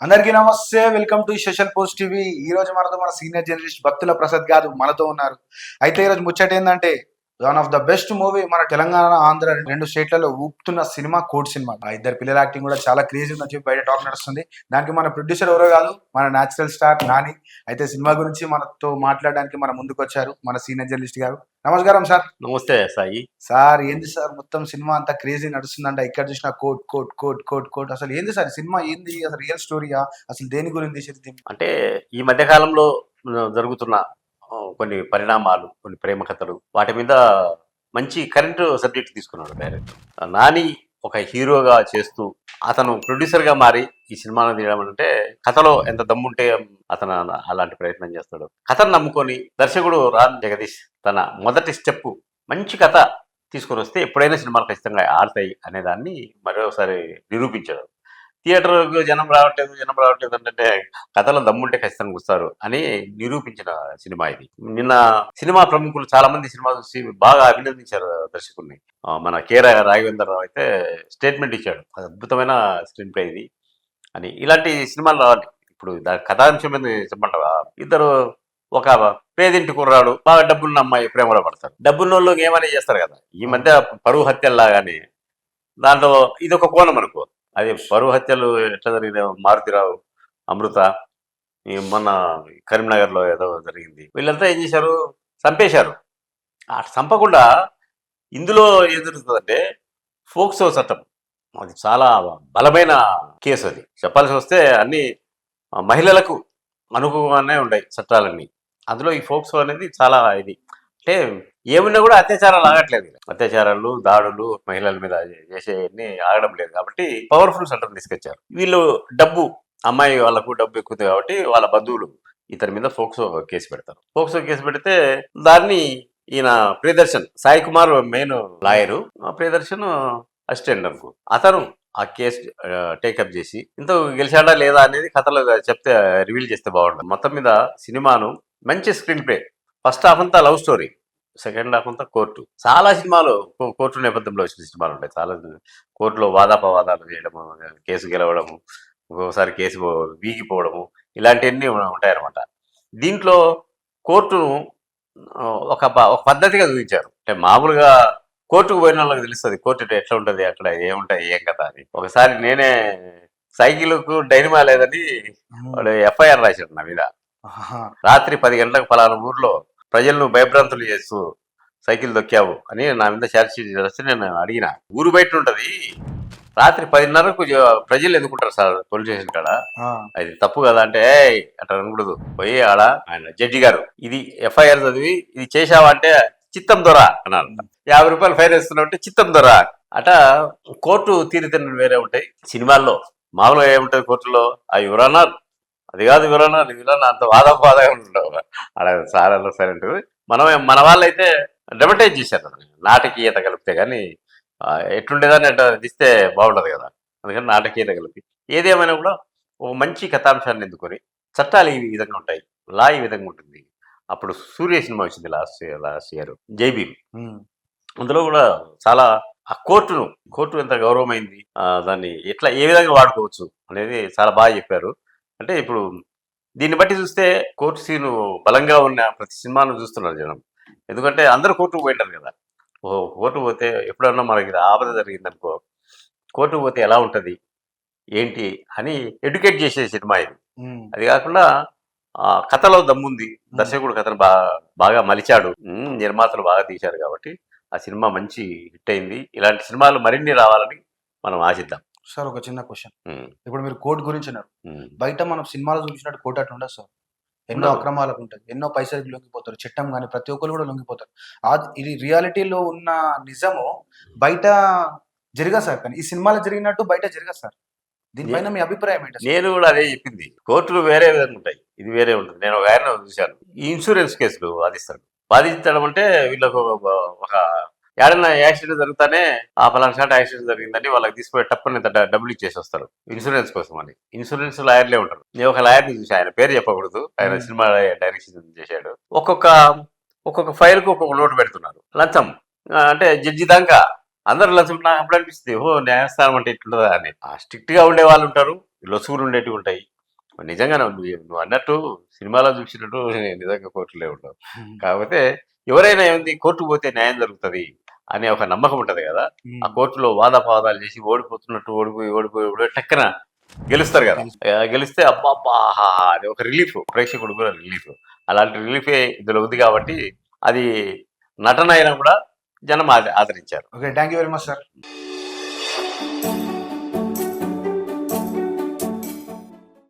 అందరికీ నమస్తే. Welcome to social post TV. ఈ రోజు మనతో మన సీనియర్ జర్నలిస్ట్ భక్తుల ప్రసాద్ గారు మనతో ఉన్నారు. అయితే ఈరోజు ముచ్చట ఏంటంటే one of the best movie మన తెలంగాణ ఆంధ్ర రెండు స్టేట్లలో ఊపుతున్న సినిమా కోడ్ సినిమా. ఆ ఇద్దరు పిల్లల యాక్టింగ్ కూడా చాలా క్రేజీ ఉందని చెప్పి బయట టాక్ నడుస్తుంది. దానికి మన ప్రొడ్యూసర్ ఎవరో కాదు, మన న్యాచురల్ స్టార్ నాని. అయితే సినిమా గురించి మనతో మాట్లాడడానికి మన ముందుకు వచ్చారు మన సీనియర్ జర్నలిస్ట్ గారు. నమస్కారం సార్. నమస్తే సాయి. సార్ ఏంది సార్ మొత్తం సినిమా అంతా క్రేజీ నడుస్తుందంట, ఇక్కడ చూసిన కోట్ కోట్ కోట్ కోట్ కోట్. అసలు ఏంది సార్ సినిమా, ఏంది అసలు రియల్ స్టోరీయా, అసలు దేని గురించి తీసేది? అంటే ఈ మధ్య కాలంలో జరుగుతున్న కొన్ని పరిణామాలు, కొన్ని ప్రేమ కథలు, వాటి మీద మంచి కరెంట్ సబ్జెక్ట్ తీసుకున్నాడు డైరెక్టర్ నాని. ఒక హీరోగా చేస్తూ అతను ప్రొడ్యూసర్గా మారి ఈ సినిమాను తీయడం అంటే కథలో ఎంత దమ్ముంటే అతను అలాంటి ప్రయత్నం చేస్తాడు. కథను నమ్ముకొని దర్శకుడు రామ్ జగదీష్ తన మొదటి స్టెప్ మంచి కథ తీసుకొని వస్తే ఎప్పుడైనా సినిమాలు ఖచ్చితంగా ఆడతాయి అనేదాన్ని మరోసారి నిరూపించాడు. థియేటర్లో జనం రావట్లేదు అంటే కథలో దమ్ముంటే ఖచ్చితంగా వస్తారు అని నిరూపించిన సినిమా ఇది. నిన్న సినిమా ప్రముఖులు చాలా మంది సినిమా చూసి బాగా అభినందించారు దర్శకుడిని. మన కె రాఘవేంద్ర రావు అయితే స్టేట్మెంట్ ఇచ్చాడు, అద్భుతమైన స్క్రీన్ ప్లే ఇది అని. ఇలాంటి సినిమాలు రావాలి. ఇప్పుడు దాని కథాంశం మీద చెప్పమంటావా, ఇద్దరు ఒక పేదింటి కుర్రాడు, బాగా డబ్బున్న అమ్మాయి ప్రేమలో పడతారు. డబ్బున్న వాళ్ళు ఏమని చేస్తారు కదా, ఈ మధ్య పరువు హత్యల్లాగానే దాంట్లో ఇది ఒక కోణం అనుకో. అది పరువు హత్యలు ఎట్లా జరిగింది, మారుతిరావు, అమృత, మొన్న కరీంనగర్లో ఏదో జరిగింది. వీళ్ళంతా ఏం చేశారు, చంపేశారు. చంపకుండా ఇందులో ఏం జరుగుతుందంటే ఫోక్సో చట్టం, అది చాలా బలమైన కేసు. అది చెప్పాల్సి వస్తే అన్ని మహిళలకు అనుకూలంగానే ఉన్నాయి చట్టాలన్నీ. అందులో ఈ ఫోక్సో అనేది చాలా ఇది. అంటే ఏమున్నా కూడా అత్యాచారాలు ఆగట్లేదు. అత్యాచారాలు, దాడులు మహిళల మీద చేసేవన్నీ ఆగడం లేదు. కాబట్టి పవర్ఫుల్ చట్టం తీసుకొచ్చారు. వీళ్ళు డబ్బు, అమ్మాయి వాళ్ళకు డబ్బు ఎక్కువ కాబట్టి వాళ్ళ బంధువులు ఇతని మీద ఫోక్సో కేసు పెడతారు. ఫోక్సో కేసు పెడితే దాన్ని ఈయన Priyadarshan, Sai Kumar main lawyer, Priyadarshan assistant అనుకో, అతను ఆ కేసు టేకప్ చేసి ఇంత గెలిచాడా లేదా అనేది కథలో చెప్తే, రివీల్ చేస్తే బాగుంటుంది. మొత్తం మీద సినిమాను మంచి స్క్రీన్ ప్లే. ఫస్ట్ హాఫ్ అంతా లవ్ స్టోరీ, సెకండ్ హాఫ్ అంతా కోర్టు. చాలా సినిమాలు కోర్టు నేపథ్యంలో వచ్చిన సినిమాలు ఉంటాయి. చాలా కోర్టులో వాదాపవాదాలు చేయడము, కేసు గెలవడము, ఒక్కొక్కసారి కేసు వీగిపోవడము, ఇలాంటివన్నీ ఉంటాయన్నమాట. దీంట్లో కోర్టును ఒక పద్ధతిగా చూపించారు. అంటే మామూలుగా కోర్టుకు పోయిన వాళ్ళకి తెలుస్తుంది కోర్టు ఎట్లా ఉంటుంది, అక్కడ ఏముంటాయి, ఏం కదా అని. ఒకసారి నేనే సైకిల్కు డైనమా లేదని వాడు ఎఫ్ఐఆర్ రాశాడు నా మీద. రాత్రి 10 గంటలకు పలానా ఊర్లో ప్రజలను భయభ్రాంతులు చేస్తూ సైకిల్ దొక్కావు అని నా మీద ఛార్జ్ షీట్ చేస్తే నేను అడిగిన. ఊరు బయట ఉంటది, రాత్రి 10:30కు ప్రజలు ఎందుకుంటారు సార్ పోలీస్ స్టేషన్ కాడ, అది తప్పు కదా అంటే అట్లా అనకూడదు. పోయి ఆడ ఆయన జడ్జి గారు ఇది ఎఫ్ఐఆర్ చదివి ఇది చేశావా అంటే చిత్తం దొర అన్నారు. 50 రూపాయలు ఫైన్ వేస్తున్నావు అంటే చిత్తం దొర అట. కోర్టు తీరుతెన్నులు వేరే ఉంటాయి. సినిమాల్లో మామూలుగా ఏముంటుంది కోర్టులో, ఆ యువరన్నారు, అది కాదు యువరన్నారు, ఇది అంత వాదాగా ఉండవు అలా చాలా సైలెంట్. మన వాళ్ళైతే డ్రమటైజ్ చేశారు, నాటకీయత కలిపితే కానీ ఎట్లుండేదాన్ని అట్లా తీస్తే బాగుండదు కదా. అందుకని నాటకీయత కలిపి ఏదేమైనా కూడా ఒక మంచి కథాంశాన్ని ఎందుకొని, చట్టాలు ఈ విధంగా ఉంటాయి, లా ఈ విధంగా ఉంటుంది. అప్పుడు సూర్య సినిమా వచ్చింది లాస్ట్ ఇయర్, జై భీమ్. అందులో కూడా చాలా ఆ కోర్టు ఎంత గౌరవమైంది, దాన్ని ఎట్లా ఏ విధంగా వాడుకోవచ్చు అనేది చాలా బాగా చెప్పారు. అంటే ఇప్పుడు దీన్ని బట్టి చూస్తే కోర్టు సీను బలంగా ఉన్న ప్రతి సినిమాను చూస్తున్నారు జనం. ఎందుకంటే అందరూ కోర్టుకు పోయింటారు కదా. కోర్టు పోతే ఎప్పుడన్నా మనకి ఆపద జరిగిందనుకో, కోర్టుకు పోతే ఎలా ఉంటుంది ఏంటి అని ఎడ్యుకేట్ చేసే సినిమా ఇది. అది కాకుండా కథలో దమ్ముంది, దర్శకుడు కథను బాగా మలిచాడు, నిర్మాతలు బాగా తీశారు. కాబట్టి ఆ సినిమా మంచి హిట్ అయింది. ఇలాంటి సినిమాలు మరిన్ని రావాలని మనం ఆశిద్దాం. సార్ ఒక చిన్న క్వశ్చన్, ఇప్పుడు మీరు కోర్టు గురించి అన్నారు, బయట మనం సినిమాలో చూసినట్టు కోర్టు అట్లా ఉండదు సార్. ఎన్నో అక్రమాలకు ఉంటుంది, ఎన్నో పైసలకు లొంగిపోతారు, చట్టం కానీ ప్రతి ఒక్కరు కూడా లొంగిపోతారు. ఇది రియాలిటీలో ఉన్న నిజము బయట జరగదు సార్. కానీ ఈ సినిమాలో జరిగినట్టు బయట జరగదు సార్. దీనిపైన మీ అభిప్రాయం ఏంటి? నేను కూడా అదే చెప్పింది. కోర్టులు వేరే విధంగా ఉంటాయి, ఇది వేరే ఉంటుంది. నేను ఒక ఆయన చూశాను, ఈ ఇన్సూరెన్స్ కేసులు బాధించడం అంటే వీళ్ళకు ఒక ఏడన్నా యాక్సిడెంట్ జరుగుతానే ఆ పలానా షాట్ యాక్సిడెంట్ జరిగిందని వాళ్ళకి తీసుకుపోయి టప్పని డబ్బులు ఇచ్చేసి వస్తారు ఇన్సూరెన్స్ కోసం అని. ఇన్సూరెన్స్ లాయర్లే ఉంటారు. నేను ఒక లాయర్ని చూసి, ఆయన పేరు చెప్పకూడదు, ఆయన సినిమా డైరెక్షన్ చేశాడు. ఒక్కొక్క ఫైల్కు ఒక్కొక్క నోటు పెడుతున్నారు, లంచం. అంటే జడ్జి దాకా అందరు లంచం. నాకు అప్పుడు అనిపిస్తుంది, న్యాయస్థానం అంటే ఇట్లుంటుందా అని. స్ట్రిక్ట్ గా ఉండే వాళ్ళు ఉంటారు, లొసుగులు ఉండేటివి ఉంటాయి. నిజంగా నువ్వు అన్నట్టు సినిమాలో చూసినట్టు నిజంగా కోర్టులే ఉండవు. కాకపోతే ఎవరైనా ఏముంది కోర్టుకు పోతే న్యాయం జరుగుతుంది అనే ఒక నమ్మకం ఉంటది కదా. ఆ కోర్టులో వాదాపాదాలు చేసి ఓడిపోతున్నట్టు ఓడిపోయి టక్కన గెలుస్తారు కదా. గెలిస్తే అబ్బా అబ్బా ఆహా అని ఒక రిలీఫ్, ప్రేక్షకుడు కూడా రిలీఫ్. అలాంటి రిలీఫే ఇందులో ఉంది కాబట్టి అది నటన అయినా కూడా జనం ఆదరించారు. Okay, thank you very much sir.